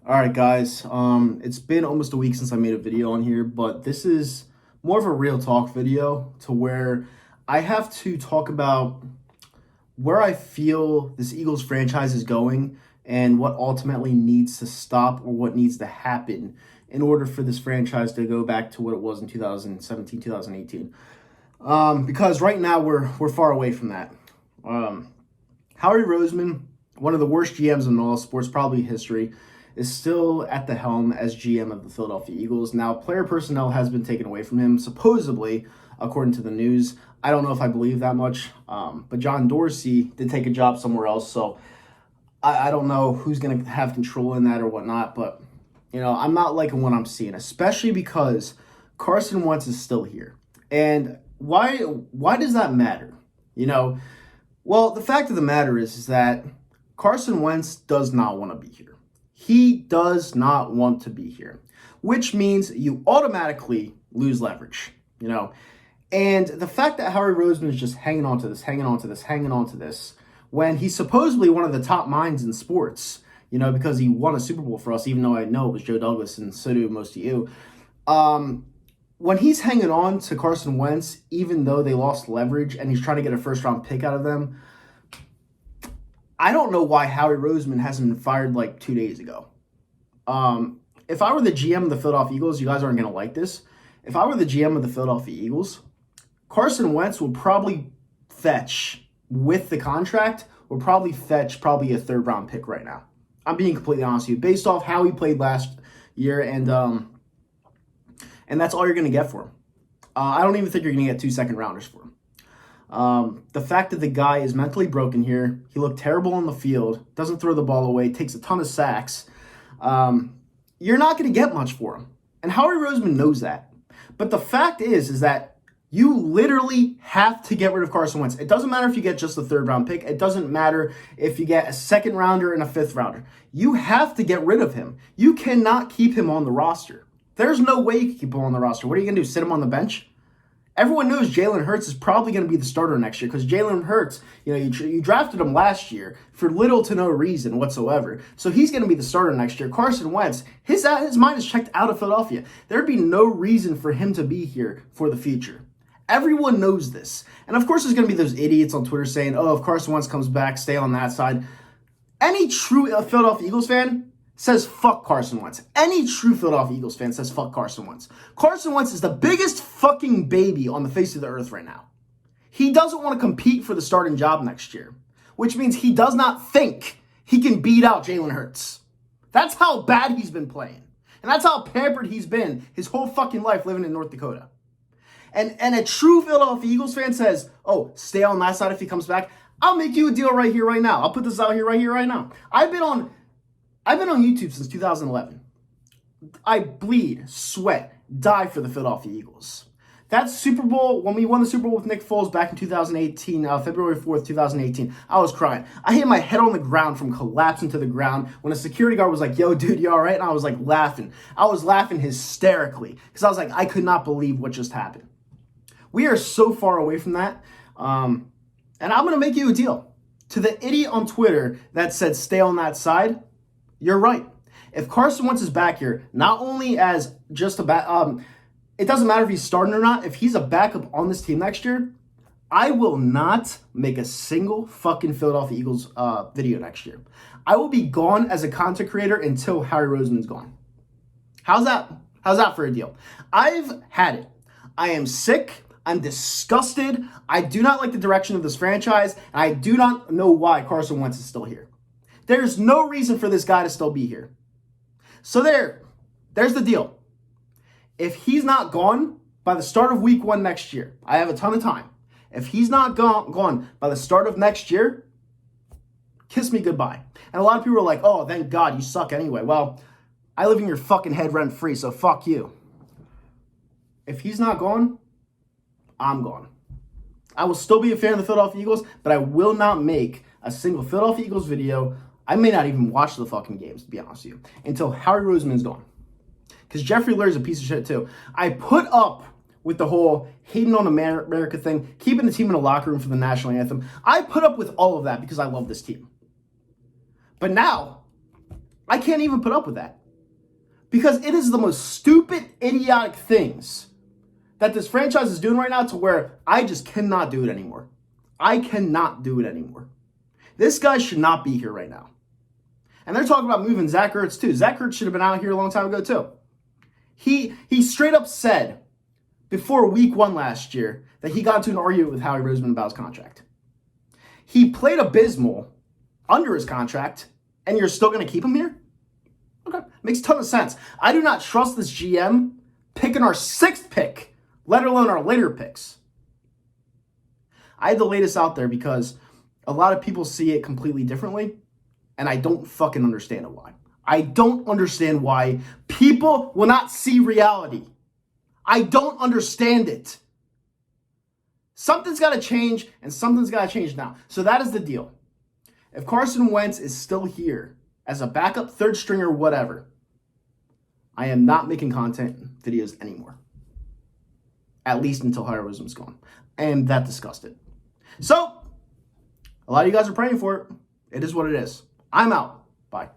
All right, guys. It's been almost a week since I made a video on here, but this is more of a real talk video to where I have to talk about where I feel this Eagles franchise is going and what ultimately needs to stop or what needs to happen in order for this franchise to go back to what it was in 2017, 2018. Because right now we're far away from that. Howie Roseman, one of the worst GMs in all sports, probably history, is still at the helm as GM of the Philadelphia Eagles. Now, player personnel has been taken away from him, supposedly, according to the news. I don't know if I believe that much, but John Dorsey did take a job somewhere else, so I don't know who's going to have control in that or whatnot, but, I'm not liking what I'm seeing, especially because Carson Wentz is still here. And why does that matter? Well, the fact of the matter is that Carson Wentz does not want to be here. He does not want to be here, which means you automatically lose leverage, And the fact that Howie Roseman is just hanging on to this, when he's supposedly one of the top minds in sports, because he won a Super Bowl for us, even though I know it was Joe Douglas and so do most of you. When he's hanging on to Carson Wentz, even though they lost leverage and he's trying to get a first-round pick out of them, I don't know why Howie Roseman hasn't been fired like 2 days ago. If I were the GM of the Philadelphia Eagles, you guys aren't going to like this. If I were the GM of the Philadelphia Eagles, Carson Wentz would probably fetch, with the contract, a third-round pick right now. I'm being completely honest with you, based off how he played last year, and that's all you're going to get for him. I don't even think you're going to get 2 second-rounders for him. The fact that the guy is mentally broken here, he looked terrible on the field, doesn't throw the ball away, takes a ton of sacks. You're not going to get much for him. And Howie Roseman knows that. But the fact is that you literally have to get rid of Carson Wentz. It doesn't matter if you get just a third-round pick. It doesn't matter if you get a second-rounder and a fifth-rounder. You have to get rid of him. You cannot keep him on the roster. There's no way you can keep him on the roster. What are you going to do, sit him on the bench? Everyone knows Jalen Hurts is probably going to be the starter next year because Jalen Hurts, you drafted him last year for little to no reason whatsoever. So he's going to be the starter next year. Carson Wentz, his mind is checked out of Philadelphia. There'd be no reason for him to be here for the future. Everyone knows this. And of course, there's going to be those idiots on Twitter saying, if Carson Wentz comes back, stay on that side. Any true Philadelphia Eagles fan says fuck Carson Wentz. Any true Philadelphia Eagles fan says fuck Carson Wentz. Carson Wentz is the biggest fucking baby on the face of the earth right now. He doesn't want to compete for the starting job next year, which means he does not think he can beat out Jalen Hurts. That's how bad he's been playing. And that's how pampered he's been his whole fucking life living in North Dakota. And a true Philadelphia Eagles fan says, stay on that side if he comes back. I'll make you a deal right here, right now. I'll put this out here, right now. I've been on YouTube since 2011. I bleed, sweat, die for the Philadelphia Eagles. That Super Bowl, when we won the Super Bowl with Nick Foles back in 2018, February 4th, 2018, I was crying. I hit my head on the ground from collapsing to the ground when a security guard was like, yo, dude, you all right? And I was like laughing. I was laughing hysterically because I was like, I could not believe what just happened. We are so far away from that. And I'm going to make you a deal. To the idiot on Twitter that said stay on that side, you're right. If Carson Wentz is back here, not only as just a it doesn't matter if he's starting or not. If he's a backup on this team next year, I will not make a single fucking Philadelphia Eagles video next year. I will be gone as a content creator until Howie Roseman's gone. How's that? How's that for a deal? I've had it. I am sick. I'm disgusted. I do not like the direction of this franchise. And I do not know why Carson Wentz is still here. There's no reason for this guy to still be here. So there's the deal. If he's not gone by the start of week 1 next year, I have a ton of time. If he's not gone by the start of next year, kiss me goodbye. And a lot of people are like, thank God, you suck anyway. Well, I live in your fucking head rent free, so fuck you. If he's not gone, I'm gone. I will still be a fan of the Philadelphia Eagles, but I will not make a single Philadelphia Eagles video. I may not even watch the fucking games, to be honest with you, until Howie Roseman's gone. Because Jeffrey Lurie's a piece of shit, too. I put up with the whole hating on America thing, keeping the team in the locker room for the national anthem. I put up with all of that because I love this team. But now, I can't even put up with that. Because it is the most stupid, idiotic things that this franchise is doing right now to where I just cannot do it anymore. I cannot do it anymore. This guy should not be here right now. And they're talking about moving Zach Ertz too. Zach Ertz should have been out here a long time ago too. He straight up said before week 1 last year that he got into an argument with Howie Roseman about his contract. He played abysmal under his contract, and you're still going to keep him here? Okay, makes a ton of sense. I do not trust this GM picking our 6th pick, let alone our later picks. I had to lay this out there because a lot of people see it completely differently, and I don't fucking understand why. I don't understand why people will not see reality. I don't understand it. Something's got to change, and something's got to change now. So that is the deal. If Carson Wentz is still here as a backup, third stringer, whatever, I am not making content videos anymore. At least until Howie Roseman's gone. I am that disgusted. So, a lot of you guys are praying for it. It is what it is. I'm out. Bye.